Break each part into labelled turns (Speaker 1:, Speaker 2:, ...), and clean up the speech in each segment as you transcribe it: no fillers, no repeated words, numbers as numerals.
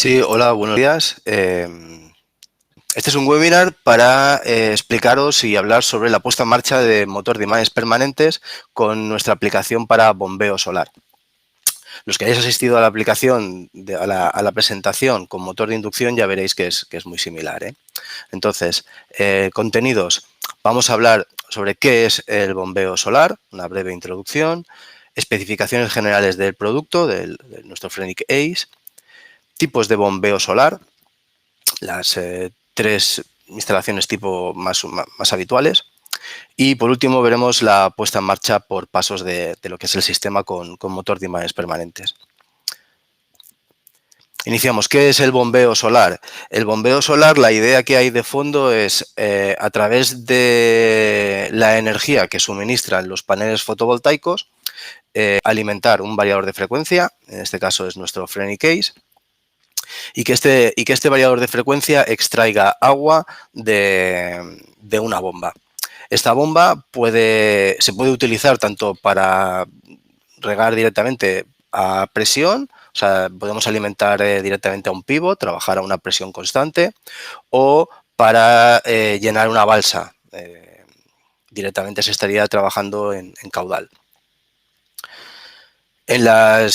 Speaker 1: Sí, hola, buenos días. Este es un webinar para explicaros y hablar sobre la puesta en marcha de motor de imanes permanentes con nuestra aplicación para bombeo solar. Los que hayáis asistido a la aplicación, a la presentación con motor de inducción, ya veréis que es muy similar, ¿eh? Entonces, contenidos. Vamos a hablar sobre qué es el bombeo solar, una breve introducción, especificaciones generales del producto, de nuestro Frenic Ace, tipos de bombeo solar, las tres instalaciones tipo más habituales. Y por último veremos la puesta en marcha por pasos de lo que es el sistema con motor de imanes permanentes. Iniciamos. ¿Qué es el bombeo solar? El bombeo solar, la idea que hay de fondo es a través de la energía que suministran los paneles fotovoltaicos, alimentar un variador de frecuencia, en este caso es nuestro Frenic Ace, y que este variador de frecuencia extraiga agua de una bomba. Esta bomba se puede utilizar tanto para regar directamente a presión, o sea, podemos alimentar directamente a un pivot, trabajar a una presión constante, o para llenar una balsa. Directamente se estaría trabajando en caudal. En la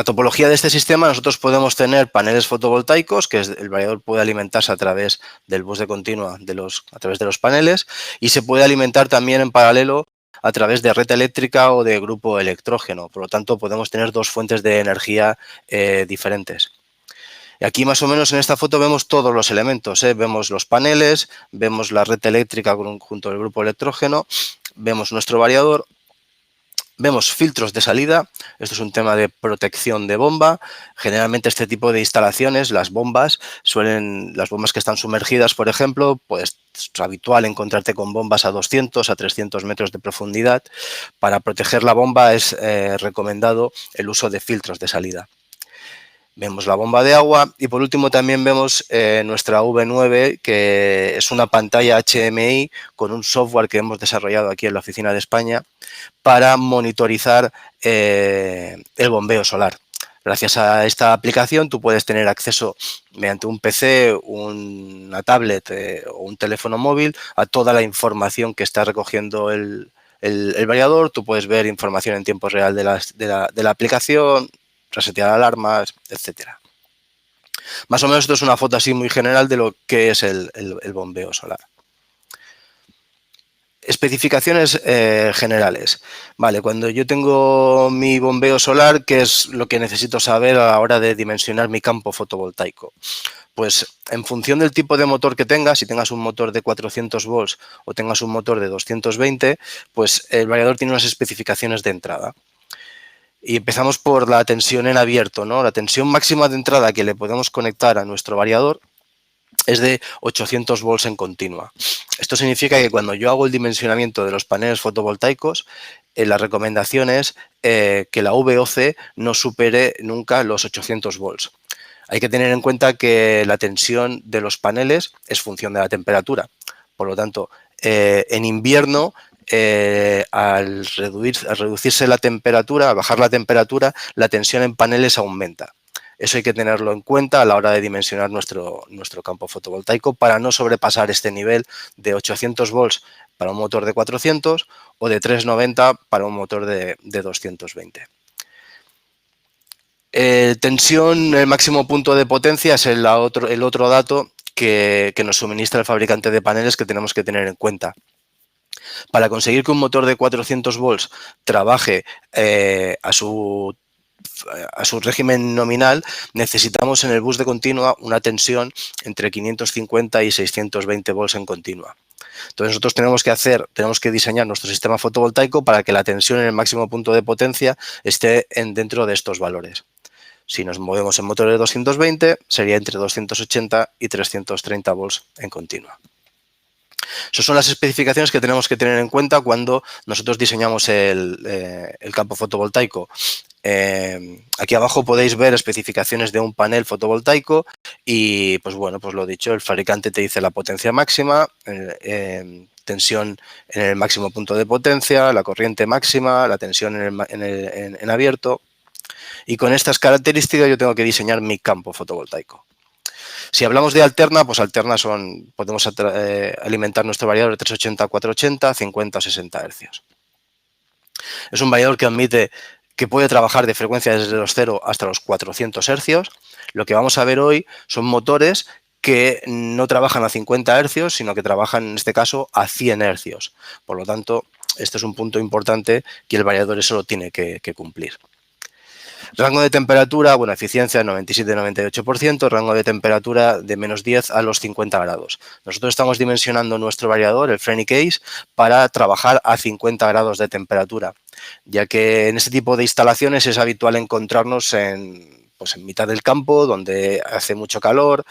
Speaker 1: topología de este sistema nosotros podemos tener paneles fotovoltaicos, que el variador puede alimentarse a través del bus de continua a través de los paneles, y se puede alimentar también en paralelo a través de red eléctrica o de grupo electrógeno. Por lo tanto, podemos tener dos fuentes de energía diferentes. Y aquí más o menos en esta foto vemos todos los elementos, ¿eh? Vemos los paneles, vemos la red eléctrica junto al grupo electrógeno, vemos nuestro variador. Vemos filtros de salida, esto es un tema de protección de bomba. Generalmente este tipo de instalaciones, las bombas que están sumergidas, por ejemplo, pues es habitual encontrarte con bombas a 200, a 300 metros de profundidad. Para proteger la bomba es recomendado el uso de filtros de salida. Vemos la bomba de agua y por último también vemos nuestra V9, que es una pantalla HMI con un software que hemos desarrollado aquí en la oficina de España para monitorizar el bombeo solar. Gracias a esta aplicación tú puedes tener acceso mediante un PC, una tablet o un teléfono móvil a toda la información que está recogiendo el variador. Tú puedes ver información en tiempo real de la aplicación, resetear alarmas, etcétera. Más o menos esto es una foto así muy general de lo que es el bombeo solar. Especificaciones generales. Vale, cuando yo tengo mi bombeo solar, ¿qué es lo que necesito saber a la hora de dimensionar mi campo fotovoltaico? Pues en función del tipo de motor que tengas, si tengas un motor de 400 volts o tengas un motor de 220, pues el variador tiene unas especificaciones de entrada. Y empezamos por la tensión en abierto, ¿no? La tensión máxima de entrada que le podemos conectar a nuestro variador es de 800 volts en continua. Esto significa que cuando yo hago el dimensionamiento de los paneles fotovoltaicos, la recomendación es que la VOC no supere nunca los 800 volts. Hay que tener en cuenta que la tensión de los paneles es función de la temperatura. Por lo tanto, en invierno, al reducirse la temperatura, al bajar la temperatura, la tensión en paneles aumenta. Eso hay que tenerlo en cuenta a la hora de dimensionar nuestro campo fotovoltaico para no sobrepasar este nivel de 800 volts para un motor de 400 o de 390 para un motor de 220. Tensión, el máximo punto de potencia es el otro dato que nos suministra el fabricante de paneles que tenemos que tener en cuenta. Para conseguir que un motor de 400 volts trabaje a su régimen nominal, necesitamos en el bus de continua una tensión entre 550 y 620 volts en continua. Entonces nosotros tenemos que diseñar nuestro sistema fotovoltaico para que la tensión en el máximo punto de potencia esté dentro de estos valores. Si nos movemos en motores de 220, sería entre 280 y 330 volts en continua. Esas son las especificaciones que tenemos que tener en cuenta cuando nosotros diseñamos el campo fotovoltaico. Aquí abajo podéis ver especificaciones de un panel fotovoltaico y, pues bueno, pues lo dicho, el fabricante te dice la potencia máxima, tensión en el máximo punto de potencia, la corriente máxima, la tensión en abierto. y con estas características yo tengo que diseñar mi campo fotovoltaico. Si hablamos de alterna, pues alterna podemos alimentar nuestro variador de 380 a 480, 50 o 60 hercios. Es un variador que admite que puede trabajar de frecuencia desde los 0 hasta los 400 hercios. Lo que vamos a ver hoy son motores que no trabajan a 50 hercios, sino que trabajan, en este caso, a 100 hercios. Por lo tanto, este es un punto importante que el variador eso lo tiene que cumplir. Rango de temperatura, bueno, eficiencia 97-98%, rango de temperatura de menos 10 a los 50 grados. Nosotros estamos dimensionando nuestro variador, el Freni Case, para trabajar a 50 grados de temperatura, ya que en este tipo de instalaciones es habitual encontrarnos en mitad del campo, donde hace mucho calor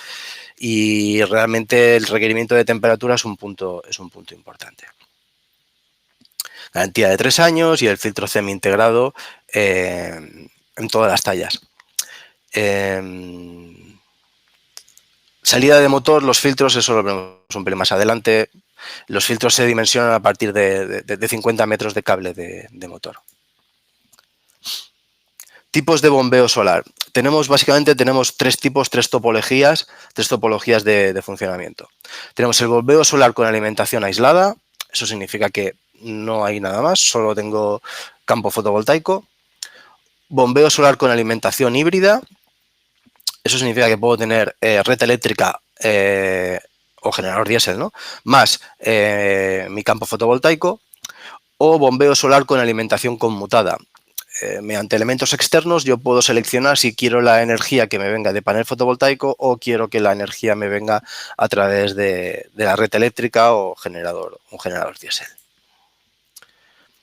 Speaker 1: y realmente el requerimiento de temperatura es un punto importante. Garantía de 3 años y el filtro CEM integrado en todas las tallas. Salida de motor, los filtros, eso lo vemos un pelín más adelante. Los filtros se dimensionan a partir de 50 metros de cable de motor. Tipos de bombeo solar. Básicamente tenemos tres topologías de funcionamiento. Tenemos el bombeo solar con alimentación aislada. Eso significa que no hay nada más, solo tengo campo fotovoltaico. Bombeo solar con alimentación híbrida. Eso significa que puedo tener red eléctrica o generador diésel, ¿no? Más mi campo fotovoltaico. O bombeo solar con alimentación conmutada. Mediante elementos externos yo puedo seleccionar si quiero la energía que me venga de panel fotovoltaico o quiero que la energía me venga a través de la red eléctrica o un generador diésel.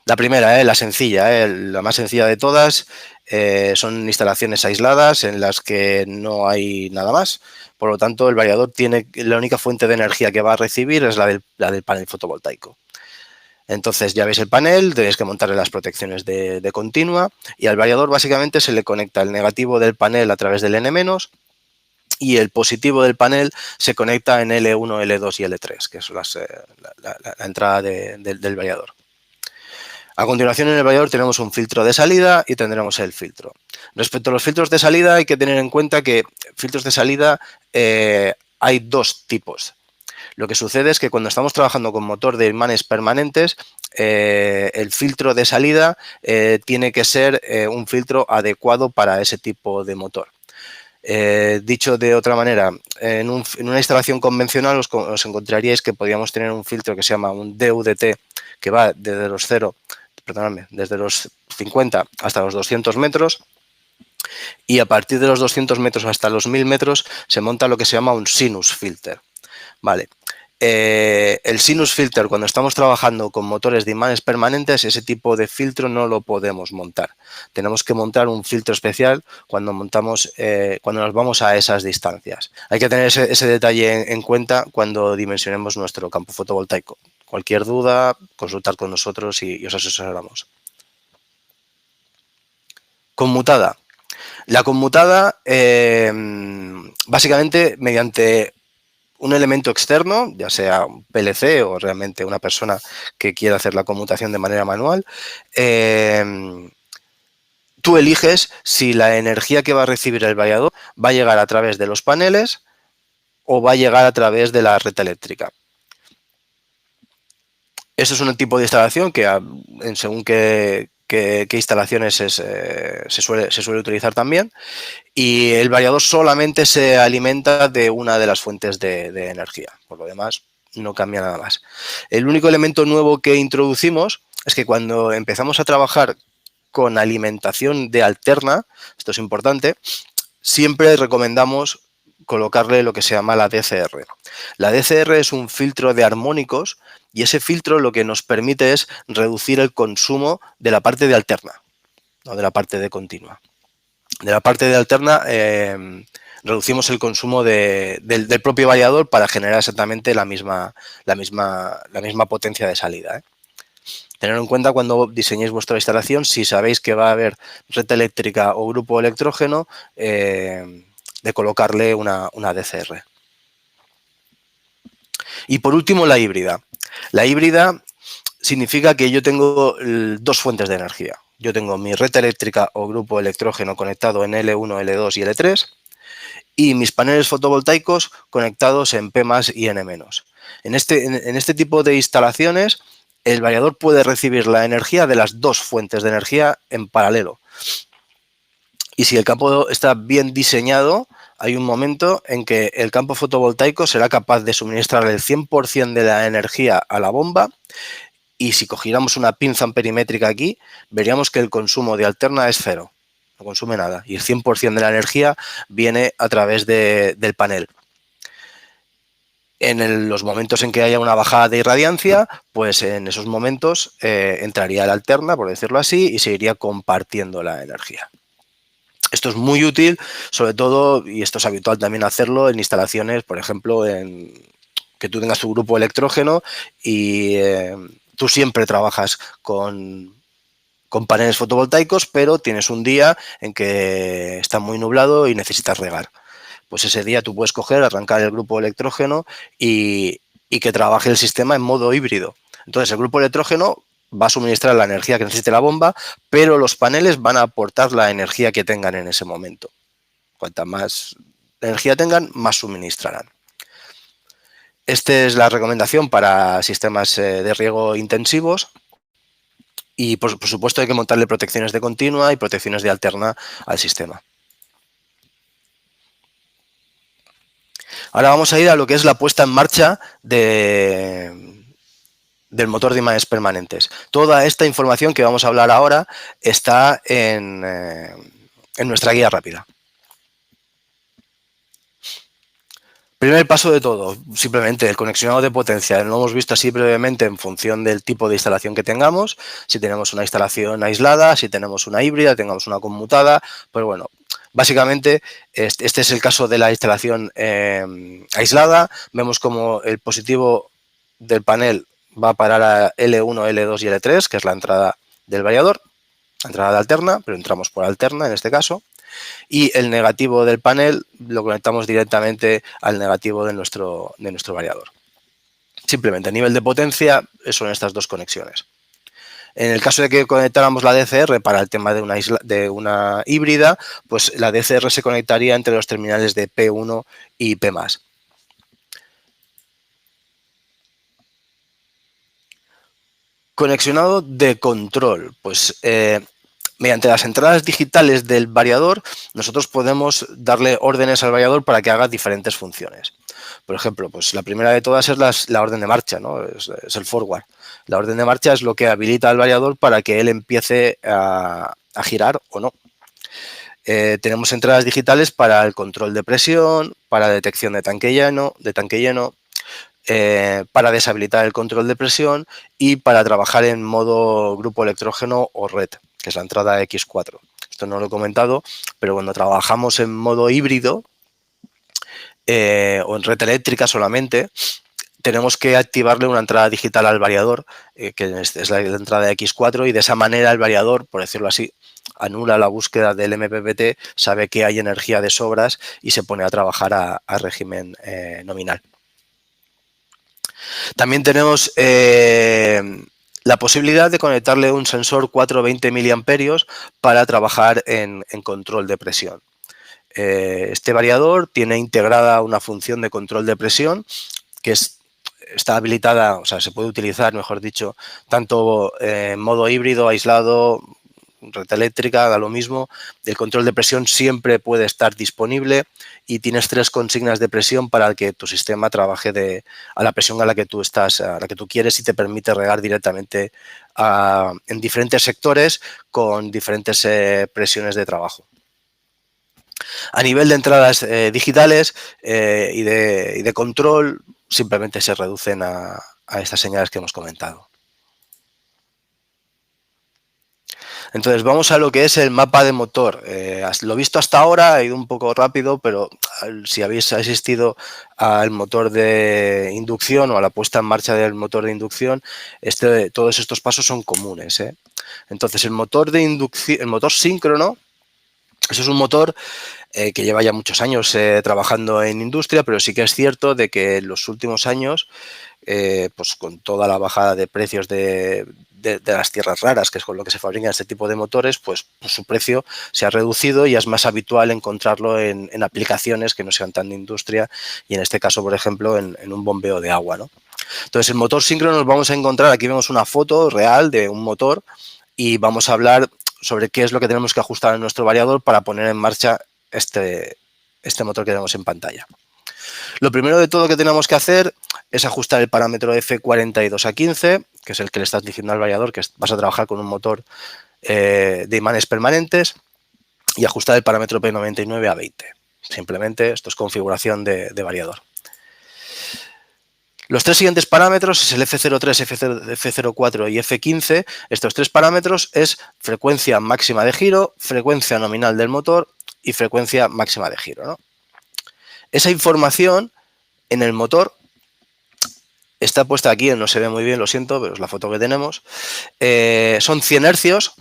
Speaker 1: La primera, la sencilla, la más sencilla de todas, son instalaciones aisladas en las que no hay nada más. Por lo tanto, el variador la única fuente de energía que va a recibir es la del panel fotovoltaico. Entonces ya veis el panel, tenéis que montarle las protecciones de continua y al variador básicamente se le conecta el negativo del panel a través del N- y el positivo del panel se conecta en L1, L2 y L3, que es la entrada del variador. A continuación en el variador tenemos un filtro de salida y tendremos el filtro. Respecto a los filtros de salida hay que tener en cuenta que filtros de salida hay dos tipos. Lo que sucede es que cuando estamos trabajando con motor de imanes permanentes, el filtro de salida tiene que ser un filtro adecuado para ese tipo de motor. Dicho de otra manera, en una instalación convencional os encontraríais que podríamos tener un filtro que se llama un DUDT, que va desde los 50 hasta los 200 metros. Y a partir de los 200 metros hasta los 1000 metros se monta lo que se llama un sinus filter. Vale. El sinus filter, cuando estamos trabajando con motores de imanes permanentes, ese tipo de filtro no lo podemos montar. Tenemos que montar un filtro especial cuando nos vamos a esas distancias. Hay que tener ese detalle en cuenta cuando dimensionemos nuestro campo fotovoltaico. Cualquier duda, consultar con nosotros y os asesoramos. Conmutada. La conmutada, básicamente, mediante un elemento externo, ya sea un PLC o realmente una persona que quiera hacer la conmutación de manera manual, tú eliges si la energía que va a recibir el variador va a llegar a través de los paneles o va a llegar a través de la red eléctrica. Esto es un tipo de instalación que según qué instalaciones se suele utilizar también, y el variador solamente se alimenta de una de las fuentes de energía. Por lo demás, no cambia nada más. El único elemento nuevo que introducimos es que cuando empezamos a trabajar con alimentación de alterna, esto es importante, siempre recomendamos colocarle lo que se llama la DCR. La DCR es un filtro de armónicos y ese filtro lo que nos permite es reducir el consumo de la parte de alterna, no de la parte de continua. De la parte de alterna reducimos el consumo del propio variador para generar exactamente la misma potencia de salida. Tener en cuenta cuando diseñéis vuestra instalación, si sabéis que va a haber red eléctrica o grupo electrógeno, de colocarle una DCR. Y por último, la híbrida. La híbrida significa que yo tengo dos fuentes de energía. yo tengo mi red eléctrica o grupo electrógeno conectado en L1, L2 y L3 y mis paneles fotovoltaicos conectados en P+ y N-. En este tipo de instalaciones, el variador puede recibir la energía de las dos fuentes de energía en paralelo. Y si el campo está bien diseñado, hay un momento en que el campo fotovoltaico será capaz de suministrar el 100% de la energía a la bomba, y si cogiéramos una pinza amperimétrica aquí, veríamos que el consumo de alterna es cero, no consume nada, y el 100% de la energía viene a través del panel. En los momentos en que haya una bajada de irradiancia, pues en esos momentos entraría el alterna, por decirlo así, y se iría compartiendo la energía. Esto es muy útil, sobre todo, y esto es habitual también hacerlo en instalaciones, por ejemplo, que tú tengas tu grupo electrógeno y tú siempre trabajas con paneles fotovoltaicos, pero tienes un día en que está muy nublado y necesitas regar. Pues ese día tú puedes coger, arrancar el grupo electrógeno y que trabaje el sistema en modo híbrido. Entonces el grupo electrógeno va a suministrar la energía que necesite la bomba, pero los paneles van a aportar la energía que tengan en ese momento. Cuanta más energía tengan, más suministrarán. Esta es la recomendación para sistemas de riego intensivos. Y por supuesto hay que montarle protecciones de continua y protecciones de alterna al sistema. Ahora vamos a ir a lo que es la puesta en marcha del motor de imanes permanentes. Toda esta información que vamos a hablar ahora está en nuestra guía rápida. Primer paso de todo, simplemente el conexionado de potencia. Lo hemos visto así brevemente en función del tipo de instalación que tengamos. Si tenemos una instalación aislada, si tenemos una híbrida, tengamos una conmutada. Pues bueno, básicamente este es el caso de la instalación aislada. Vemos como el positivo del panel va a parar a L1, L2 y L3, que es la entrada del variador, la entrada de alterna, pero entramos por alterna en este caso. Y el negativo del panel lo conectamos directamente al negativo de nuestro variador. Simplemente a nivel de potencia son estas dos conexiones. En el caso de que conectáramos la DCR para el tema de una híbrida, pues la DCR se conectaría entre los terminales de P1 y P+. Conexionado de control, pues mediante las entradas digitales del variador, nosotros podemos darle órdenes al variador para que haga diferentes funciones. Por ejemplo, pues la primera de todas es la orden de marcha, ¿no? Es el forward. La orden de marcha es lo que habilita al variador para que él empiece a girar o no. Tenemos entradas digitales para el control de presión, para detección de tanque lleno, para deshabilitar el control de presión y para trabajar en modo grupo electrógeno o red, que es la entrada X4. Esto no lo he comentado, pero cuando trabajamos en modo híbrido o en red eléctrica solamente, tenemos que activarle una entrada digital al variador, que es la entrada X4, y de esa manera el variador, por decirlo así, anula la búsqueda del MPPT, sabe que hay energía de sobras y se pone a trabajar a régimen nominal. También tenemos la posibilidad de conectarle un sensor 420 miliamperios para trabajar en control de presión. Este variador tiene integrada una función de control de presión que está habilitada, o sea, se puede utilizar, mejor dicho, tanto en modo híbrido, aislado, red eléctrica, da lo mismo. El control de presión siempre puede estar disponible y tienes 3 consignas de presión para que tu sistema trabaje a la presión a la que tú quieres, y te permite regar directamente en diferentes sectores con diferentes presiones de trabajo. A nivel de entradas digitales y de control, simplemente se reducen a estas señales que hemos comentado. Entonces vamos a lo que es el mapa de motor. Lo visto hasta ahora ha ido un poco rápido, pero si habéis asistido al motor de inducción o a la puesta en marcha del motor de inducción, todos estos pasos son comunes. Entonces el motor de inducción, el motor síncrono, eso es un motor que lleva ya muchos años trabajando en industria, pero sí que es cierto de que en los últimos años, pues con toda la bajada de precios de de las tierras raras, que es con lo que se fabrican este tipo de motores, pues su precio se ha reducido y es más habitual encontrarlo en aplicaciones que no sean tan de industria y en este caso, por ejemplo, en un bombeo de agua, ¿no? Entonces, el motor síncrono nos vamos a encontrar, aquí vemos una foto real de un motor y vamos a hablar sobre qué es lo que tenemos que ajustar en nuestro variador para poner en marcha este motor que tenemos en pantalla. Lo primero de todo que tenemos que hacer es ajustar el parámetro F42 a 15, que es el que le estás diciendo al variador que vas a trabajar con un motor de imanes permanentes, y ajustar el parámetro P99 a 20. Simplemente esto es configuración de variador. Los tres siguientes parámetros es el F03, F04 y F15. Estos tres parámetros es frecuencia máxima de giro, frecuencia nominal del motor y frecuencia máxima de giro, ¿no? Esa información en el motor está puesta aquí, no se ve muy bien, lo siento, pero es la foto que tenemos. Son 100 hercios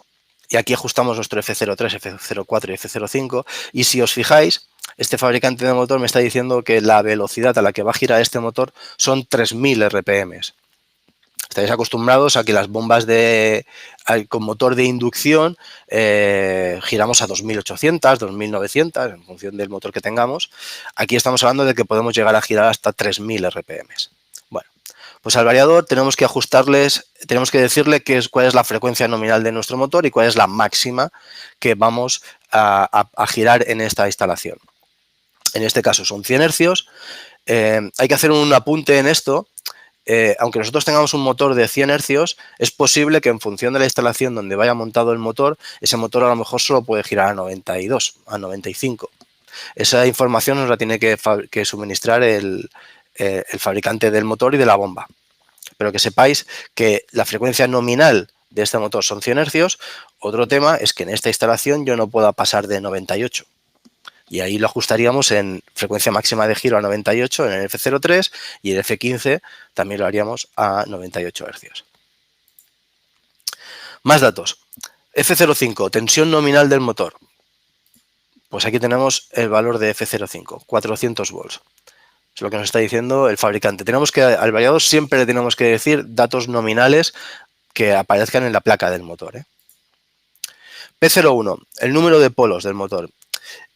Speaker 1: y aquí ajustamos nuestro F03, F04 y F05. Y si os fijáis, este fabricante de motor me está diciendo que la velocidad a la que va a girar este motor son 3000 RPM. Estáis acostumbrados a que las bombas con motor de inducción giramos a 2800, 2900, en función del motor que tengamos. Aquí estamos hablando de que podemos llegar a girar hasta 3000 RPM. Bueno, pues al variador tenemos que decirle cuál es la frecuencia nominal de nuestro motor y cuál es la máxima que vamos a girar en esta instalación. En este caso son 100 hercios. Hay que hacer un apunte en esto. Aunque nosotros tengamos un motor de 100 hercios, es posible que en función de la instalación donde vaya montado el motor, ese motor a lo mejor solo puede girar a 92, a 95. Esa información nos la tiene que suministrar el fabricante del motor y de la bomba. Pero que sepáis que la frecuencia nominal de este motor son 100 hercios. Otro tema es que en esta instalación yo no pueda pasar de 98. Y ahí lo ajustaríamos en frecuencia máxima de giro a 98 en el F03 y el F15 también lo haríamos a 98 hercios. Más datos. F05, tensión nominal del motor. Pues aquí tenemos el valor de F05, 400 volts. Es lo que nos está diciendo el fabricante. Al variador siempre le tenemos que decir datos nominales que aparezcan en la placa del motor. P01, el número de polos del motor.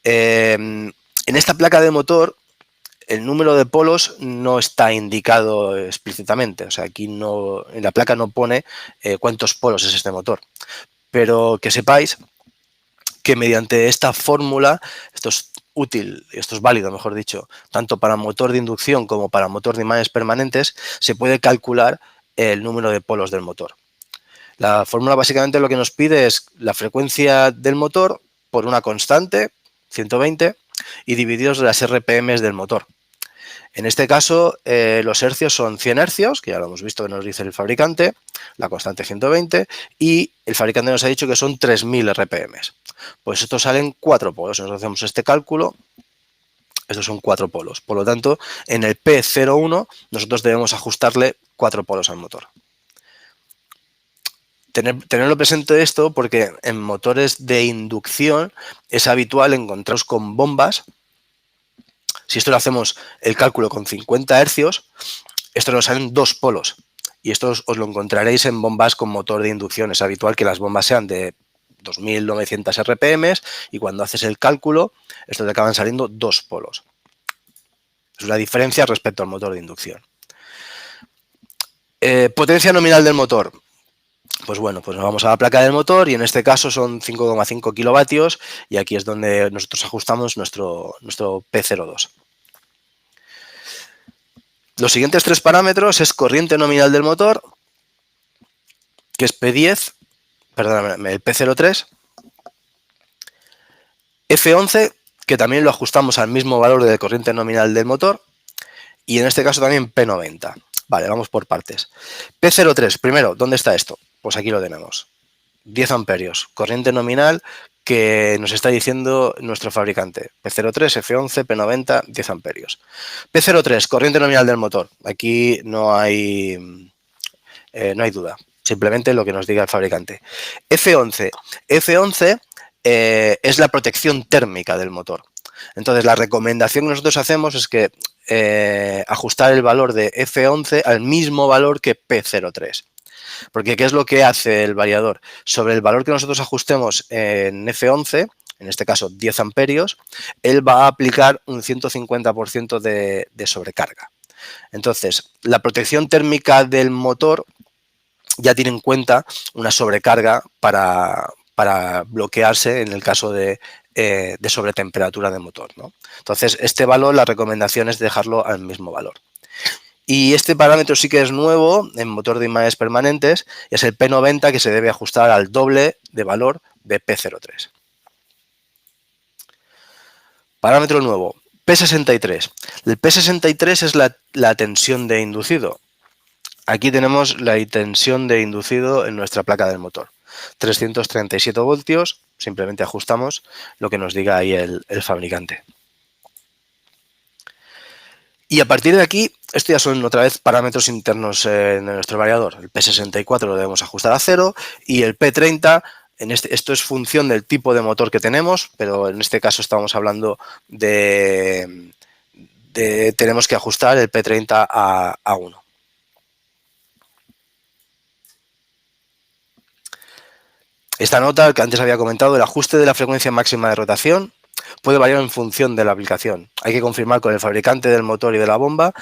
Speaker 1: En esta placa de motor el número de polos no está indicado explícitamente, o sea, aquí en la placa no pone cuántos polos es este motor, pero que sepáis que mediante esta fórmula, esto es útil, esto es válido, mejor dicho, tanto para motor de inducción como para motor de imanes permanentes, se puede calcular el número de polos del motor. La fórmula básicamente lo que nos pide es la frecuencia del motor por una constante, 120, y divididos las RPM del motor. En este caso, los hercios son 100 hercios, que ya lo hemos visto que nos dice el fabricante, la constante 120, y el fabricante nos ha dicho que son 3000 RPM. Pues estos salen 4 polos. Nosotros hacemos este cálculo, estos son 4 polos. Por lo tanto, en el P01 nosotros debemos ajustarle 4 polos al motor. Tenerlo presente esto porque en motores de inducción es habitual encontraros con bombas. Si esto lo hacemos el cálculo con 50 hercios, esto nos salen 2 polos. Y esto os lo encontraréis en bombas con motor de inducción. Es habitual que las bombas sean de 2900 RPM y cuando haces el cálculo, esto te acaban saliendo 2 polos. Es una diferencia respecto al motor de inducción. Potencia nominal del motor. Pues bueno, pues nos vamos a la placa del motor y en este caso son 5,5 kilovatios y aquí es donde nosotros ajustamos nuestro P02. Los siguientes 3 parámetros es corriente nominal del motor, que es P10, perdóname, el P03, F11, que también lo ajustamos al mismo valor de corriente nominal del motor, y en este caso también P90. Vale, vamos por partes. P03, primero, ¿dónde está esto? Pues aquí lo tenemos. 10 amperios, corriente nominal que nos está diciendo nuestro fabricante. P03, F11, P90, 10 amperios. P03, corriente nominal del motor. Aquí no hay duda. Simplemente lo que nos diga el fabricante. F11. F11 es la protección térmica del motor. Entonces, la recomendación que nosotros hacemos es que ajustar el valor de F11 al mismo valor que P03. Porque ¿qué es lo que hace el variador? Sobre el valor que nosotros ajustemos en F11, en este caso 10 amperios, él va a aplicar un 150% de sobrecarga. Entonces, la protección térmica del motor ya tiene en cuenta una sobrecarga para bloquearse en el caso de sobretemperatura del motor, ¿no? Entonces, este valor, la recomendación es dejarlo al mismo valor. Y este parámetro sí que es nuevo en motor de imanes permanentes, y es el P90, que se debe ajustar al doble de valor de P03. Parámetro nuevo, P63. El P63 es la tensión de inducido. Aquí tenemos la tensión de inducido en nuestra placa del motor. 337 voltios, simplemente ajustamos lo que nos diga ahí el fabricante. Y a partir de aquí, esto ya son otra vez parámetros internos de nuestro variador. El P64 lo debemos ajustar a 0 y el P30, esto es función del tipo de motor que tenemos, pero en este caso estamos hablando tenemos que ajustar el P30 a 1. Esta nota, que antes había comentado, el ajuste de la frecuencia máxima de rotación puede variar en función de la aplicación. Hay que confirmar con el fabricante del motor y de la bomba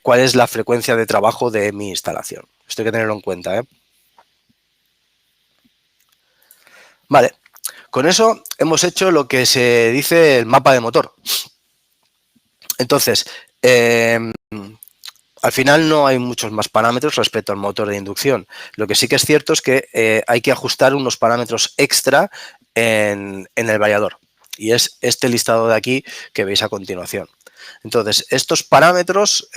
Speaker 1: cuál es la frecuencia de trabajo de mi instalación. Esto hay que tenerlo en cuenta, ¿eh? Vale, con eso hemos hecho lo que se dice el mapa de motor. Entonces, al final no hay muchos más parámetros respecto al motor de inducción. Lo que sí que es cierto es que hay que ajustar unos parámetros extra en el variador. Y es este listado de aquí que veis a continuación. Entonces, estos parámetros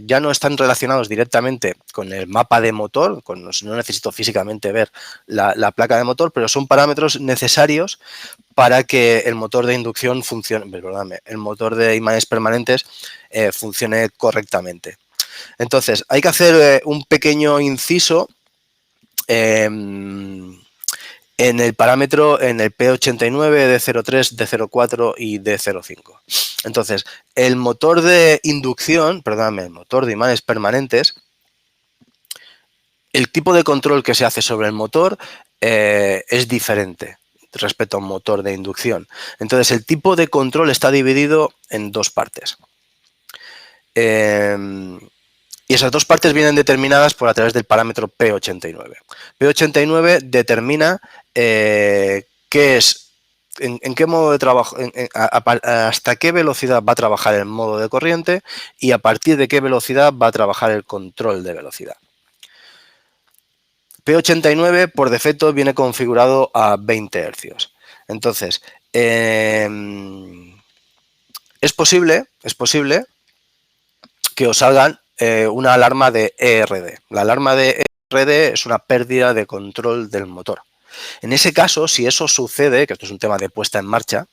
Speaker 1: ya no están relacionados directamente con el mapa de motor, no necesito físicamente ver la placa de motor, pero son parámetros necesarios para que el motor de inducción funcione, perdóname, el motor de imanes permanentes funcione correctamente. Entonces, hay que hacer un pequeño inciso en el parámetro, en el P89, D03, D04 y D05. Entonces, el motor de inducción, perdóname, el motor de imanes permanentes, el tipo de control que se hace sobre el motor es diferente respecto a un motor de inducción. Entonces, el tipo de control está dividido en dos partes. Y esas dos partes vienen determinadas a través del parámetro P89. P89 determina qué es, en qué modo de trabajo, hasta qué velocidad va a trabajar el modo de corriente y a partir de qué velocidad va a trabajar el control de velocidad. P89 por defecto viene configurado a 20 Hz. Entonces, es posible que os salgan una alarma de ERD. La alarma de ERD es una pérdida de control del motor. En ese caso, si eso sucede, que esto es un tema de puesta en marcha,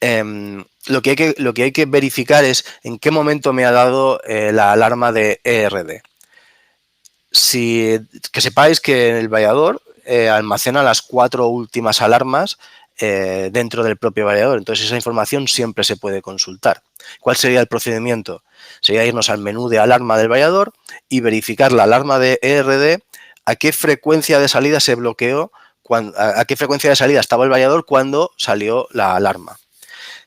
Speaker 1: lo que hay que verificar es en qué momento me ha dado la alarma de ERD. Que sepáis que el variador almacena las 4 últimas alarmas dentro del propio variador. Entonces, esa información siempre se puede consultar. ¿Cuál sería el procedimiento? Sería irnos al menú de alarma del variador y verificar la alarma de ERD, a qué frecuencia de salida se bloqueó, a qué frecuencia de salida estaba el variador cuando salió la alarma.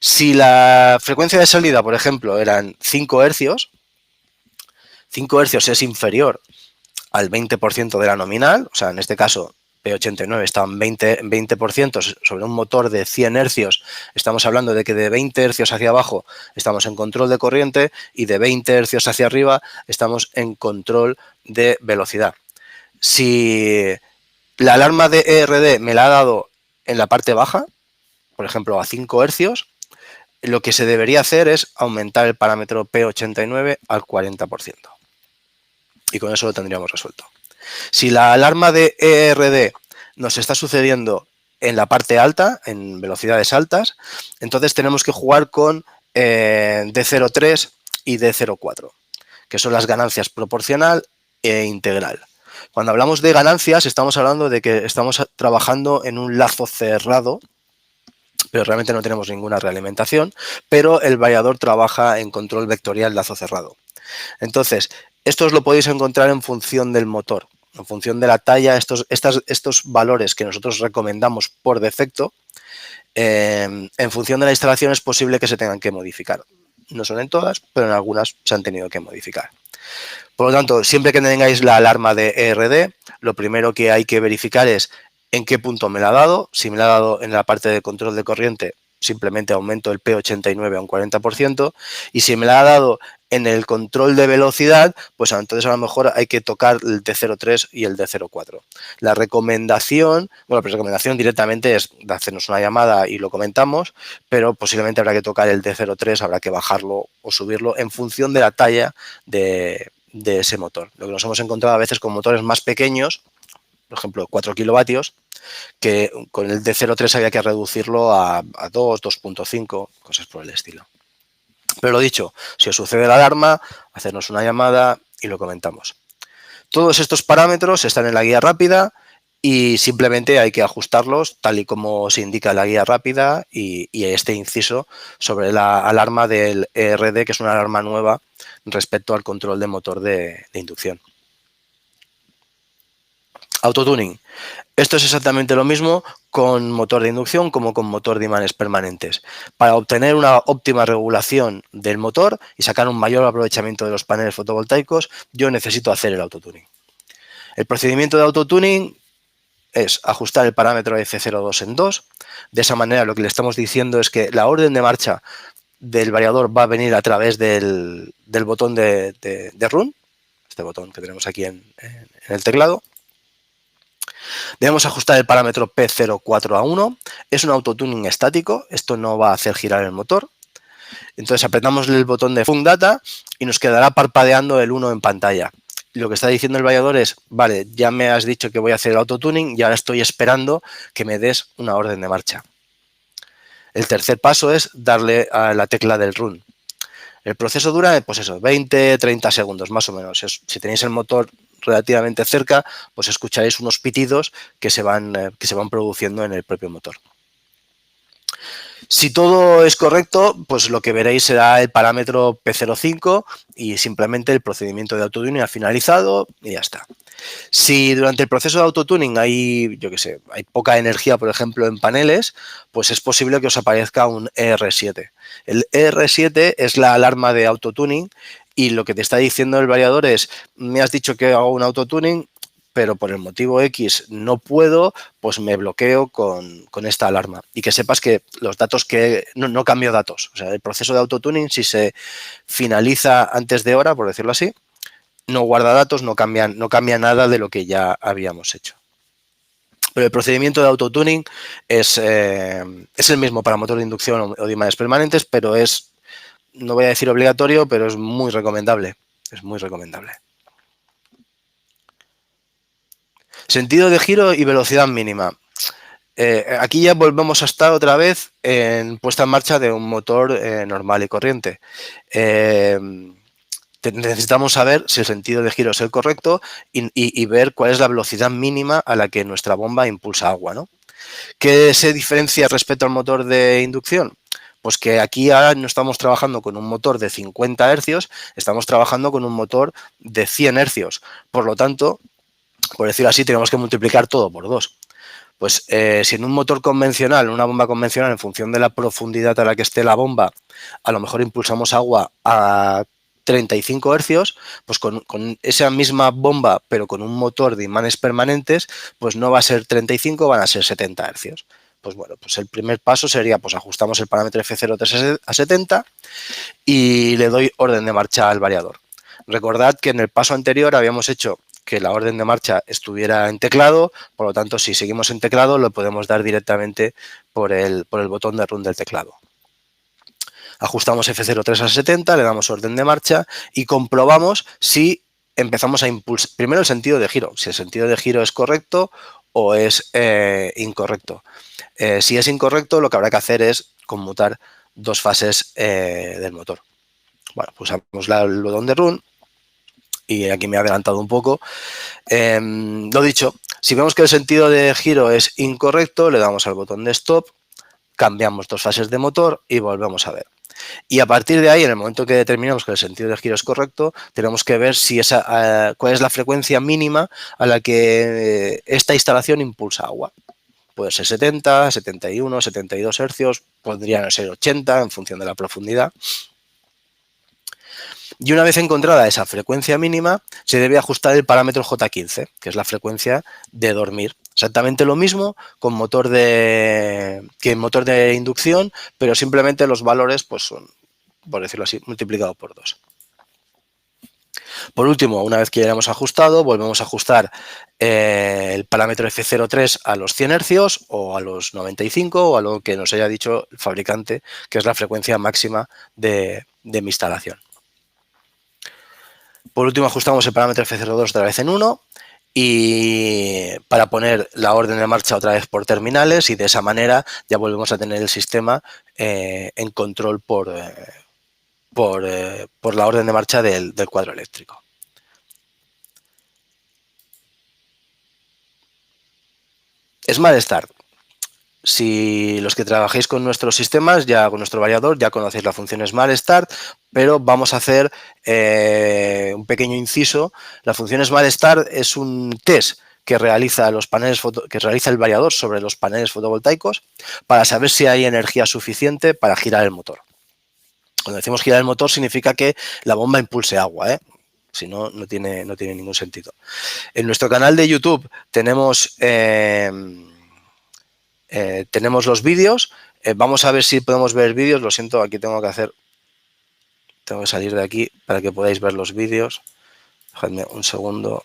Speaker 1: Si la frecuencia de salida, por ejemplo, eran 5 hercios, 5 hercios es inferior al 20% de la nominal, o sea, en este caso P89 está en 20% sobre un motor de 100 hercios, estamos hablando de que de 20 hercios hacia abajo estamos en control de corriente y de 20 hercios hacia arriba estamos en control de velocidad. Si la alarma de ERD me la ha dado en la parte baja, por ejemplo a 5 hercios, lo que se debería hacer es aumentar el parámetro P89 al 40%. Y con eso lo tendríamos resuelto. Si la alarma de ERD nos está sucediendo en la parte alta, en velocidades altas, entonces tenemos que jugar con D03 y D04, que son las ganancias proporcional e integral. Cuando hablamos de ganancias, estamos hablando de que estamos trabajando en un lazo cerrado, pero realmente no tenemos ninguna realimentación, pero el variador trabaja en control vectorial lazo cerrado. Entonces, esto os lo podéis encontrar en función del motor. En función de la talla, estos valores que nosotros recomendamos por defecto, en función de la instalación es posible que se tengan que modificar. No son en todas, pero en algunas se han tenido que modificar. Por lo tanto, siempre que tengáis la alarma de ERD, lo primero que hay que verificar es en qué punto me la ha dado. Si me la ha dado en la parte de control de corriente, simplemente aumento el P89 a un 40%. Y si me la ha dado en el control de velocidad, pues entonces a lo mejor hay que tocar el D03 y el D04. La recomendación, bueno, pues la recomendación directamente es de hacernos una llamada y lo comentamos, pero posiblemente habrá que tocar el D03, habrá que bajarlo o subirlo en función de la talla de ese motor. Lo que nos hemos encontrado a veces con motores más pequeños, por ejemplo 4 kilovatios, que con el D03 había que reducirlo a 2, 2.5, cosas por el estilo. Pero lo dicho, si os sucede la alarma, hacernos una llamada y lo comentamos. Todos estos parámetros están en la guía rápida y simplemente hay que ajustarlos tal y como se indica en la guía rápida y este inciso sobre la alarma del ERD, que es una alarma nueva respecto al control de motor de inducción. Autotuning. Esto es exactamente lo mismo con motor de inducción como con motor de imanes permanentes. Para obtener una óptima regulación del motor y sacar un mayor aprovechamiento de los paneles fotovoltaicos, yo necesito hacer el autotuning. El procedimiento de autotuning es ajustar el parámetro F02 en 2. De esa manera lo que le estamos diciendo es que la orden de marcha del variador va a venir a través del botón de run, este botón que tenemos aquí en el teclado. Debemos ajustar el parámetro P04 a 1. Es un autotuning estático, esto no va a hacer girar el motor. Entonces apretamos el botón de Funk Data y nos quedará parpadeando el 1 en pantalla. Lo que está diciendo el variador es, vale, ya me has dicho que voy a hacer el autotuning y ahora estoy esperando que me des una orden de marcha. El tercer paso es darle a la tecla del run. El proceso dura, pues eso, 20, 30 segundos más o menos. Si tenéis el motor relativamente cerca, pues escucharéis unos pitidos que se van produciendo en el propio motor. Si todo es correcto, pues lo que veréis será el parámetro P05 y simplemente el procedimiento de autotuning ha finalizado y ya está. Si durante el proceso de autotuning hay, yo qué sé, hay poca energía, por ejemplo, en paneles, pues es posible que os aparezca un ER7. El ER7 es la alarma de autotuning y lo que te está diciendo el variador es, me has dicho que hago un autotuning, pero por el motivo X no puedo, pues me bloqueo con esta alarma. Y que sepas que los datos que... No cambio datos. O sea, el proceso de autotuning, si se finaliza antes de hora, por decirlo así, no guarda datos, no cambia nada de lo que ya habíamos hecho. Pero el procedimiento de autotuning es el mismo para motor de inducción o de imanes permanentes, pero es, no voy a decir obligatorio, pero es muy recomendable. Es muy recomendable. Sentido de giro y velocidad mínima. Aquí ya volvemos a estar otra vez en puesta en marcha de un motor normal y corriente. Necesitamos saber si el sentido de giro es el correcto y ver cuál es la velocidad mínima a la que nuestra bomba impulsa agua, ¿no? ¿Qué se diferencia respecto al motor de inducción? Pues que aquí ahora no estamos trabajando con un motor de 50 hercios, estamos trabajando con un motor de 100 hercios. Por lo tanto, por decirlo así, tenemos que multiplicar todo por 2. Pues si en un motor convencional, una bomba convencional, en función de la profundidad a la que esté la bomba, a lo mejor impulsamos agua a 35 hercios, pues con esa misma bomba, pero con un motor de imanes permanentes, pues no va a ser 35, van a ser 70 hercios. Pues bueno, pues el primer paso sería, pues ajustamos el parámetro F03 a 70 y le doy orden de marcha al variador. Recordad que en el paso anterior habíamos hecho que la orden de marcha estuviera en teclado, por lo tanto, si seguimos en teclado, lo podemos dar directamente por el botón de run del teclado. Ajustamos F03 a 70, le damos orden de marcha y comprobamos si empezamos a impulsar, primero el sentido de giro, si el sentido de giro es correcto o es incorrecto. Si es incorrecto, lo que habrá que hacer es conmutar dos fases del motor. Bueno, pulsamos el botón de run y aquí me he adelantado un poco. Lo dicho, si vemos que el sentido de giro es incorrecto, le damos al botón de stop, cambiamos dos fases de motor y volvemos a ver. Y a partir de ahí, en el momento que determinamos que el sentido de giro es correcto, tenemos que ver si cuál es la frecuencia mínima a la que esta instalación impulsa agua. Puede ser 70, 71, 72 hercios, podrían ser 80 en función de la profundidad. Y una vez encontrada esa frecuencia mínima, se debe ajustar el parámetro J15, que es la frecuencia de dormir. Exactamente lo mismo con motor que en motor de inducción, pero simplemente los valores pues son, por decirlo así, multiplicados por 2. Por último, una vez que ya lo hemos ajustado, volvemos a ajustar el parámetro F03 a los 100 hercios o a los 95 o a lo que nos haya dicho el fabricante, que es la frecuencia máxima de mi instalación. Por último, ajustamos el parámetro F02 otra vez en 1 y para poner la orden de marcha otra vez por terminales, y de esa manera ya volvemos a tener el sistema en control por la orden de marcha del cuadro eléctrico. Smart Start. Si los que trabajéis con nuestros sistemas, ya con nuestro variador, ya conocéis la función Smart Start, pero vamos a hacer un pequeño inciso. La función Smart Start es un test que realiza el variador sobre los paneles fotovoltaicos para saber si hay energía suficiente para girar el motor. Cuando decimos girar el motor significa que la bomba impulse agua, si no, no tiene ningún sentido. En nuestro canal de YouTube tenemos los vídeos. Vamos a ver si podemos ver vídeos. Lo siento, aquí tengo que salir de aquí para que podáis ver los vídeos. Dejadme un segundo.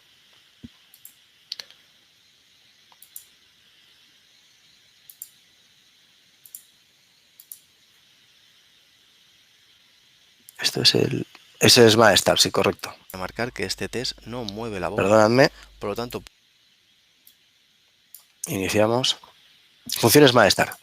Speaker 1: Ese es Smart Start, sí, correcto.
Speaker 2: Remarcar que este test no mueve la bomba.
Speaker 1: Perdóname.
Speaker 2: Por lo tanto,
Speaker 1: iniciamos. Función Smart Start.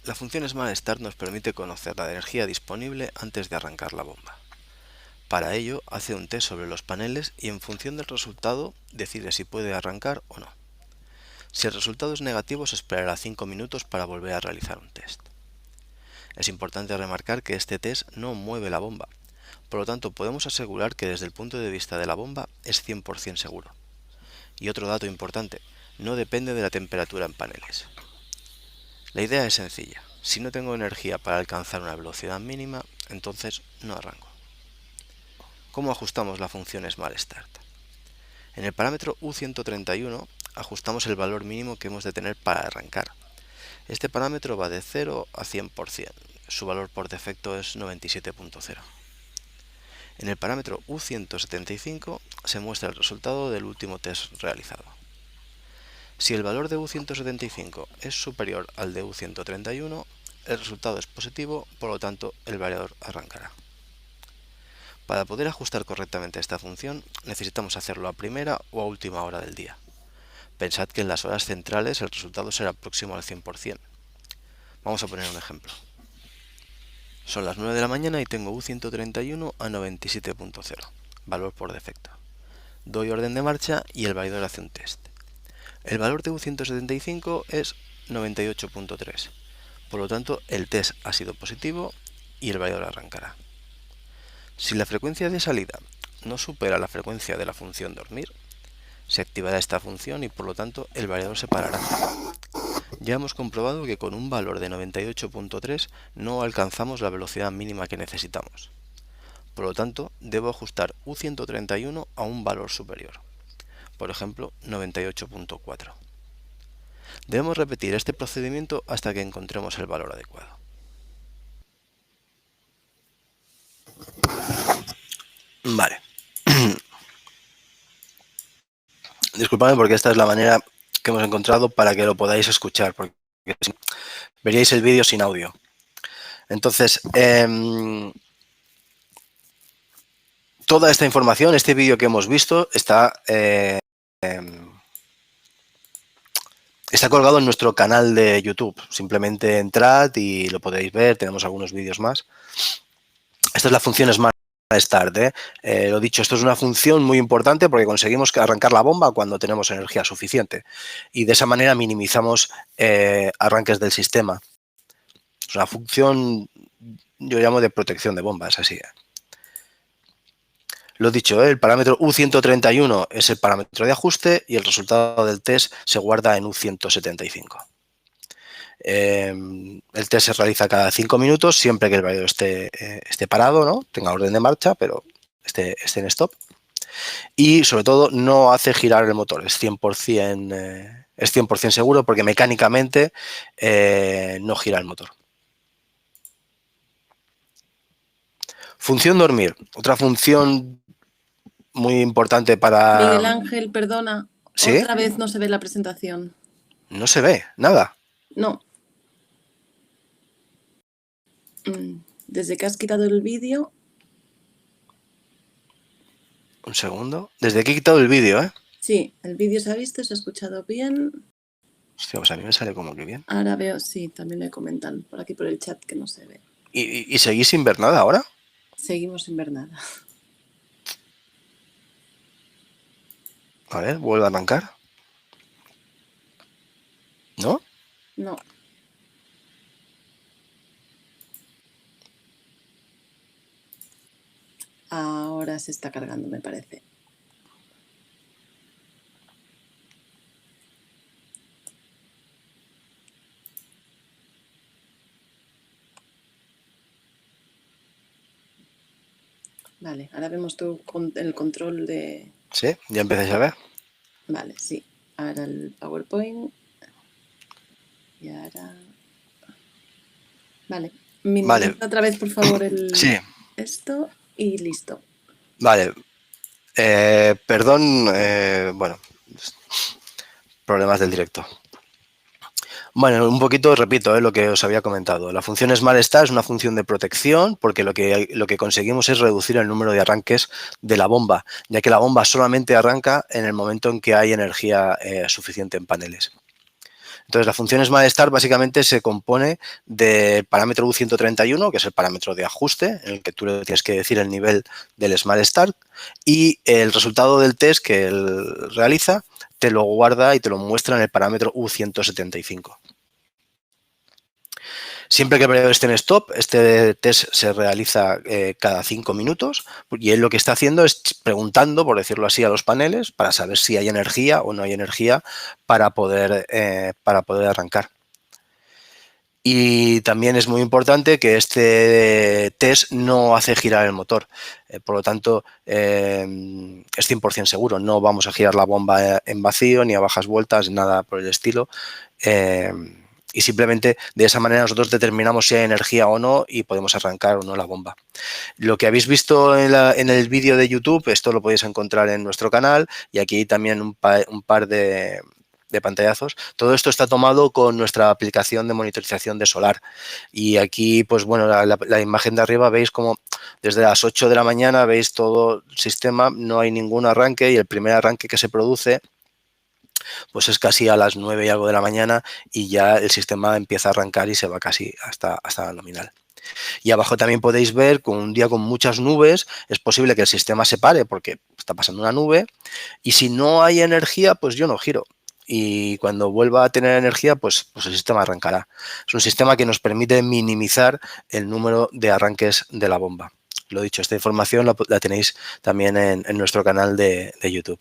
Speaker 2: la función Smart Start nos permite conocer la energía disponible antes de arrancar la bomba. Para ello, hace un test sobre los paneles y en función del resultado decide si puede arrancar o no. Si el resultado es negativo, se esperará 5 minutos para volver a realizar un test. Es importante remarcar que este test no mueve la bomba, por lo tanto podemos asegurar que desde el punto de vista de la bomba es 100% seguro. Y otro dato importante, no depende de la temperatura en paneles. La idea es sencilla, si no tengo energía para alcanzar una velocidad mínima, entonces no arranco. ¿Cómo ajustamos la función Smart Start? En el parámetro U131 ajustamos el valor mínimo que hemos de tener para arrancar. Este parámetro va de 0 a 100%, su valor por defecto es 97.0. En el parámetro U175 se muestra el resultado del último test realizado. Si el valor de U175 es superior al de U131, el resultado es positivo, por lo tanto el variador arrancará. Para poder ajustar correctamente esta función, necesitamos hacerlo a primera o a última hora del día. Pensad que en las horas centrales el resultado será próximo al 100%. Vamos a poner un ejemplo. Son las 9 de la mañana y tengo U131 a 97.0, valor por defecto. Doy orden de marcha y el variador hace un test. El valor de U175 es 98.3, por lo tanto el test ha sido positivo y el variador arrancará. Si la frecuencia de salida no supera la frecuencia de la función dormir, se activará esta función y por lo tanto el variador se parará. Ya hemos comprobado que con un valor de 98.3 no alcanzamos la velocidad mínima que necesitamos. Por lo tanto, debo ajustar U131 a un valor superior, por ejemplo 98.4. Debemos repetir este procedimiento hasta que encontremos el valor adecuado.
Speaker 1: Vale. Disculpadme porque esta es la manera que hemos encontrado para que lo podáis escuchar, porque veríais el vídeo sin audio. Entonces, toda esta información, este vídeo que hemos visto, está Está colgado en nuestro canal de YouTube. Simplemente entrad y lo podéis ver. Tenemos algunos vídeos más. Esta es la función Smart Start. Lo dicho, esto es una función muy importante porque conseguimos arrancar la bomba cuando tenemos energía suficiente. Y de esa manera minimizamos arranques del sistema. Es una función, yo llamo de protección de bombas, así. Lo dicho, el parámetro U131 es el parámetro de ajuste y el resultado del test se guarda en U175. El test se realiza cada 5 minutos, siempre que el variador esté parado, ¿no? Tenga orden de marcha, pero esté en stop. Y sobre todo no hace girar el motor, es 100% seguro porque mecánicamente no gira el motor. Función dormir, otra función muy importante para...
Speaker 3: Miguel Ángel, perdona,
Speaker 1: ¿Sí?
Speaker 3: otra vez no se ve la presentación.
Speaker 1: No se ve, nada.
Speaker 3: No. Desde que has quitado el vídeo...
Speaker 1: Un segundo. Desde que he quitado el vídeo, ¿eh?
Speaker 3: Sí, el vídeo se ha visto, se ha escuchado bien.
Speaker 1: Hostia, pues a mí me sale como que bien.
Speaker 3: Ahora veo, sí, también le comentan por aquí por el chat que no se ve.
Speaker 1: ¿Y seguís sin ver nada ahora?
Speaker 3: Seguimos sin ver nada.
Speaker 1: A ver, vuelve a arrancar. ¿No?
Speaker 3: No. Ahora se está cargando, me parece. Vale, ahora vemos el control de...
Speaker 1: Sí, ya empecéis a ver.
Speaker 3: Vale, sí. Ahora el PowerPoint. Y ahora... Vale.
Speaker 1: Vale.
Speaker 3: Otra vez, por favor,
Speaker 1: Sí.
Speaker 3: Esto y listo.
Speaker 1: Vale. Perdón, bueno, problemas del directo. Bueno, un poquito repito lo que os había comentado. La función Smart Start es una función de protección porque lo que conseguimos es reducir el número de arranques de la bomba, ya que la bomba solamente arranca en el momento en que hay energía suficiente en paneles. Entonces, la función Smart Start básicamente se compone del parámetro U131, que es el parámetro de ajuste, en el que tú le tienes que decir el nivel del Smart Start, y el resultado del test que él realiza te lo guarda y te lo muestra en el parámetro U175. Siempre que el variador esté en stop, este test se realiza cada 5 minutos y él lo que está haciendo es preguntando, por decirlo así, a los paneles para saber si hay energía o no hay energía para poder arrancar. Y también es muy importante que este test no hace girar el motor. Por lo tanto, es 100% seguro. No vamos a girar la bomba en vacío ni a bajas vueltas, nada por el estilo. Y simplemente de esa manera nosotros determinamos si hay energía o no y podemos arrancar o no la bomba. Lo que habéis visto en el vídeo de YouTube, esto lo podéis encontrar en nuestro canal y aquí también un par de pantallazos. Todo esto está tomado con nuestra aplicación de monitorización de solar. Y aquí, pues bueno, la imagen de arriba veis como desde las 8 de la mañana veis todo el sistema, no hay ningún arranque y el primer arranque que se produce pues es casi a las 9 y algo de la mañana y ya el sistema empieza a arrancar y se va casi hasta la nominal. Y abajo también podéis ver con un día con muchas nubes, es posible que el sistema se pare porque está pasando una nube y si no hay energía, pues yo no giro. Y cuando vuelva a tener energía, pues el sistema arrancará. Es un sistema que nos permite minimizar el número de arranques de la bomba. Lo dicho, esta información la tenéis también en nuestro canal de YouTube.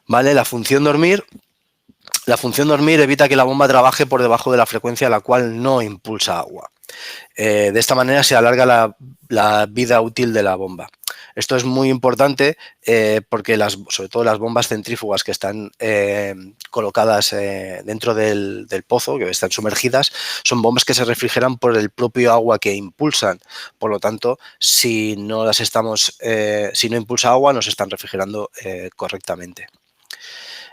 Speaker 1: ¿Vale? La función dormir evita que la bomba trabaje por debajo de la frecuencia a la cual no impulsa agua. De esta manera se alarga la vida útil de la bomba. Esto es muy importante porque sobre todo las bombas centrífugas que están colocadas dentro del pozo, que están sumergidas, son bombas que se refrigeran por el propio agua que impulsan. Por lo tanto, si no impulsa agua, no se están refrigerando correctamente.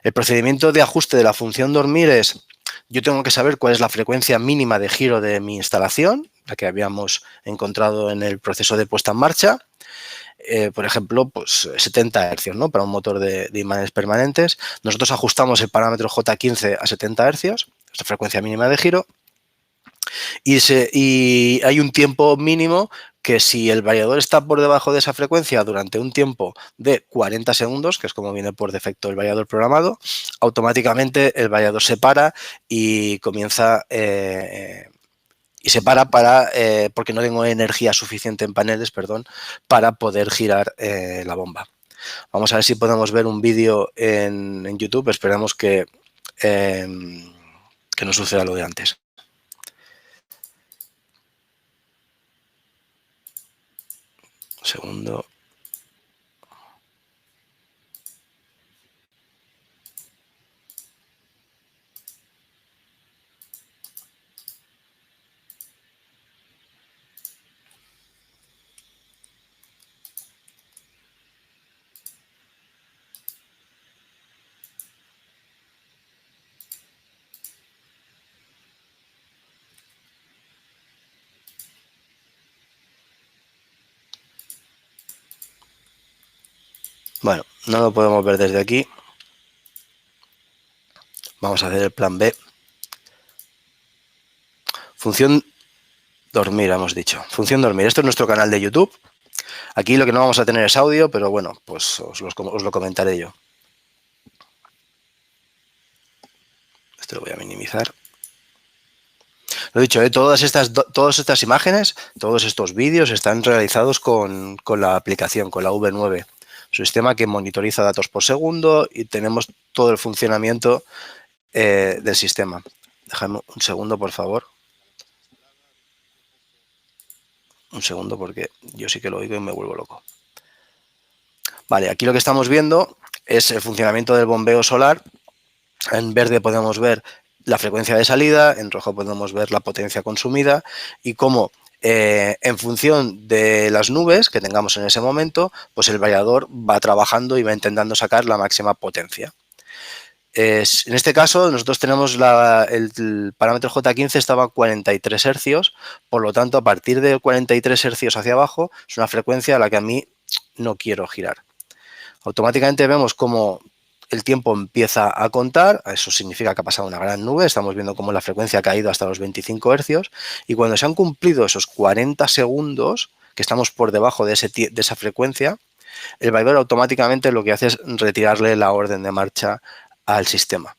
Speaker 1: El procedimiento de ajuste de la función dormir es, yo tengo que saber cuál es la frecuencia mínima de giro de mi instalación, la que habíamos encontrado en el proceso de puesta en marcha. por ejemplo, pues 70 Hz, ¿no? Para un motor de imanes permanentes. Nosotros ajustamos el parámetro J15 a 70 Hz, esta frecuencia mínima de giro, y hay un tiempo mínimo que si el variador está por debajo de esa frecuencia durante un tiempo de 40 segundos, que es como viene por defecto el variador programado, automáticamente el variador se para y comienza... y se para porque no tengo energía suficiente en paneles, perdón, para poder girar la bomba. Vamos a ver si podemos ver un vídeo en YouTube. Esperamos que no suceda lo de antes. Un segundo. Bueno, no lo podemos ver desde aquí. Vamos a hacer el plan B. Función dormir, hemos dicho. Función dormir. Esto es nuestro canal de YouTube. Aquí lo que no vamos a tener es audio, pero bueno, pues os lo comentaré yo. Esto lo voy a minimizar. Lo dicho, todas estas imágenes, todos estos vídeos están realizados con la aplicación, con la V9. Sistema que monitoriza datos por segundo y tenemos todo el funcionamiento del sistema. Déjame un segundo, por favor. Un segundo, porque yo sí que lo oigo y me vuelvo loco. Vale, aquí lo que estamos viendo es el funcionamiento del bombeo solar. En verde podemos ver la frecuencia de salida, en rojo podemos ver la potencia consumida y cómo en función de las nubes que tengamos en ese momento, pues el variador va trabajando y va intentando sacar la máxima potencia. En este caso, nosotros tenemos el parámetro J15 estaba a 43 Hz, por lo tanto, a partir de 43 Hz hacia abajo, es una frecuencia a la que a mí no quiero girar. Automáticamente vemos cómo el tiempo empieza a contar, eso significa que ha pasado una gran nube, estamos viendo cómo la frecuencia ha caído hasta los 25 Hz, y cuando se han cumplido esos 40 segundos, que estamos por debajo de esa frecuencia, el variador automáticamente lo que hace es retirarle la orden de marcha al sistema.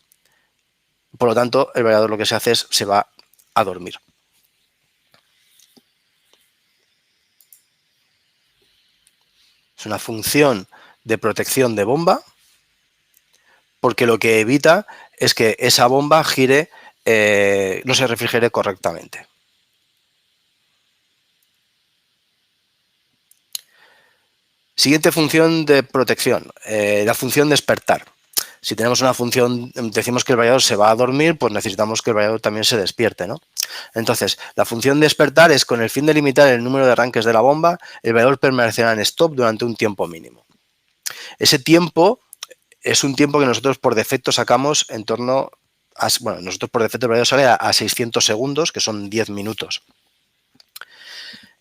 Speaker 1: Por lo tanto, el variador lo que se hace es se va a dormir. Es una función de protección de bomba, porque lo que evita es que esa bomba gire, no se refrigere correctamente. Siguiente función de protección, la función despertar. Si tenemos una función, decimos que el variador se va a dormir, pues necesitamos que el variador también se despierte, ¿no? Entonces, la función despertar es con el fin de limitar el número de arranques de la bomba, el variador permanecerá en stop durante un tiempo mínimo. Ese tiempo es un tiempo que nosotros por defecto sacamos en torno a, bueno, nosotros por defecto el variador sale a 600 segundos, que son 10 minutos.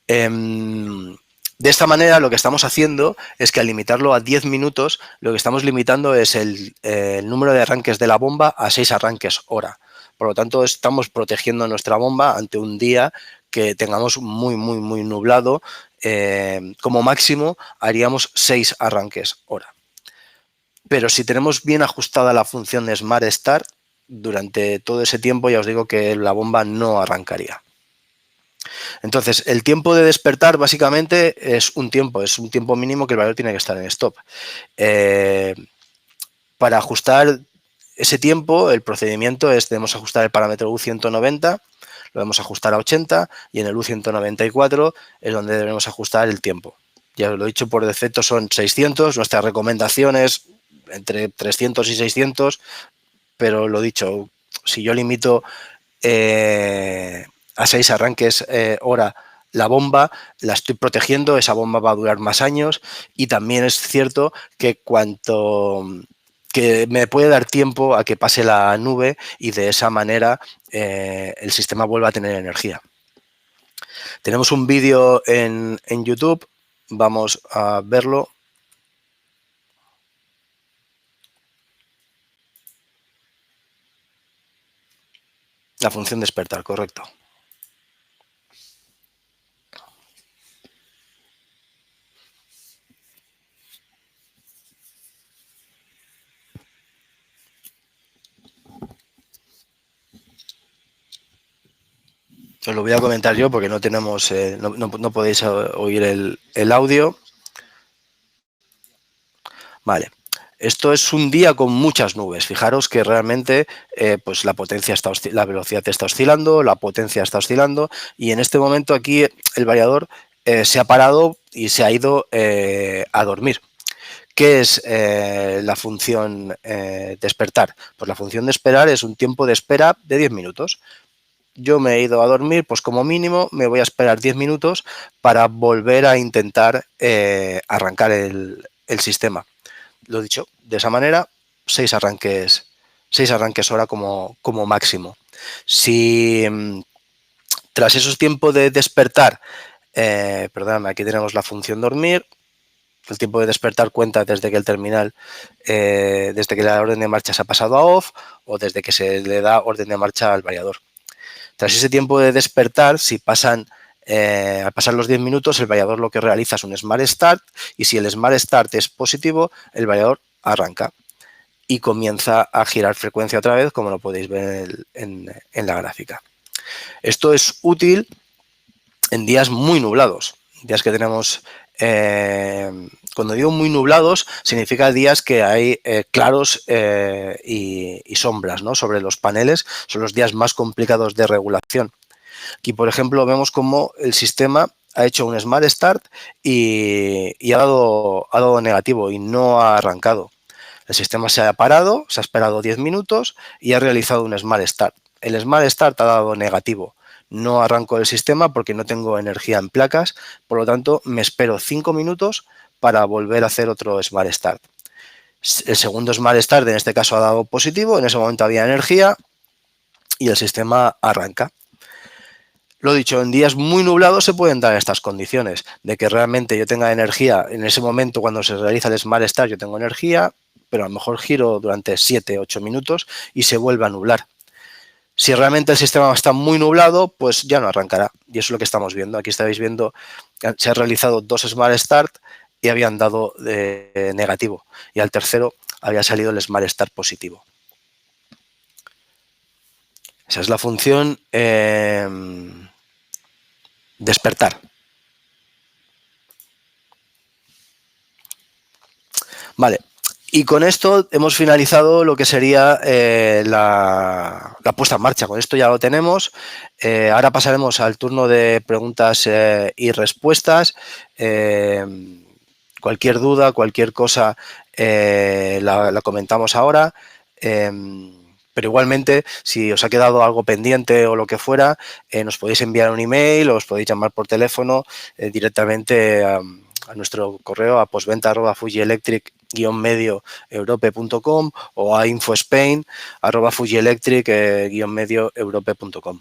Speaker 1: De esta manera lo que estamos haciendo es que al limitarlo a 10 minutos, lo que estamos limitando es el número de arranques de la bomba a 6 arranques hora. Por lo tanto, estamos protegiendo nuestra bomba ante un día que tengamos muy nublado. Como máximo haríamos 6 arranques hora. Pero si tenemos bien ajustada la función de Smart Start, durante todo ese tiempo ya os digo que la bomba no arrancaría. Entonces, el tiempo de despertar básicamente es un tiempo mínimo que el variador tiene que estar en stop. Para ajustar ese tiempo, el procedimiento es, debemos ajustar el parámetro U190, lo debemos ajustar a 80 y en el U194 es donde debemos ajustar el tiempo. Ya os lo he dicho, por defecto son 600, nuestra recomendación es entre 300 y 600, pero lo dicho, si yo limito a 6 arranques hora la bomba, la estoy protegiendo, esa bomba va a durar más años y también es cierto que que me puede dar tiempo a que pase la nube y de esa manera el sistema vuelva a tener energía. Tenemos un vídeo en YouTube vamos a verlo. La función despertar, correcto. Os lo voy a comentar yo porque no tenemos, no podéis oír el audio. Vale. Esto es un día con muchas nubes. Fijaros que realmente pues la potencia la velocidad está oscilando, la potencia está oscilando y en este momento aquí el variador se ha parado y se ha ido a dormir. ¿Qué es la función despertar? Pues la función de esperar es un tiempo de espera de 10 minutos. Yo me he ido a dormir, pues como mínimo me voy a esperar 10 minutos para volver a intentar arrancar el sistema. Lo dicho, de esa manera, 6 arranques hora como máximo. Si tras esos tiempos de despertar, perdóname, aquí tenemos la función dormir, el tiempo de despertar cuenta desde que el terminal, desde que la orden de marcha se ha pasado a off o desde que se le da orden de marcha al variador. Tras ese tiempo de despertar, si pasan al pasar los 10 minutos, el variador lo que realiza es un Smart Start y si el Smart Start es positivo, el variador arranca y comienza a girar frecuencia otra vez, como lo podéis ver en la gráfica. Esto es útil en días muy nublados, días que tenemos... cuando digo muy nublados, significa días que hay claros y sombras, ¿no?, sobre los paneles. Son los días más complicados de regulación. Aquí, por ejemplo, vemos cómo el sistema ha hecho un Smart Start y ha dado negativo y no ha arrancado. El sistema se ha parado, se ha esperado 10 minutos y ha realizado un Smart Start. El Smart Start ha dado negativo. No arranco el sistema porque no tengo energía en placas, por lo tanto me espero 5 minutos para volver a hacer otro Smart Start. El segundo Smart Start en este caso ha dado positivo, en ese momento había energía y el sistema arranca. Lo dicho, en días muy nublados se pueden dar estas condiciones, de que realmente yo tenga energía, en ese momento cuando se realiza el Smart Start yo tengo energía, pero a lo mejor giro durante 7-8 minutos y se vuelve a nublar. Si realmente el sistema está muy nublado, pues ya no arrancará. Y eso es lo que estamos viendo. Aquí estáis viendo que se han realizado 2 Smart Start y habían dado negativo. Y al tercero había salido el Smart Start positivo. Esa es la función despertar. Vale. Y con esto hemos finalizado lo que sería la puesta en marcha. Con esto ya lo tenemos. Ahora pasaremos al turno de preguntas y respuestas. Cualquier duda, cualquier cosa la comentamos ahora. Pero igualmente, si os ha quedado algo pendiente o lo que fuera, nos podéis enviar un email o os podéis llamar por teléfono directamente a nuestro correo a postventa@fujielectric-medioeurope.com o a infospain@fujielectric-medioeurope.com.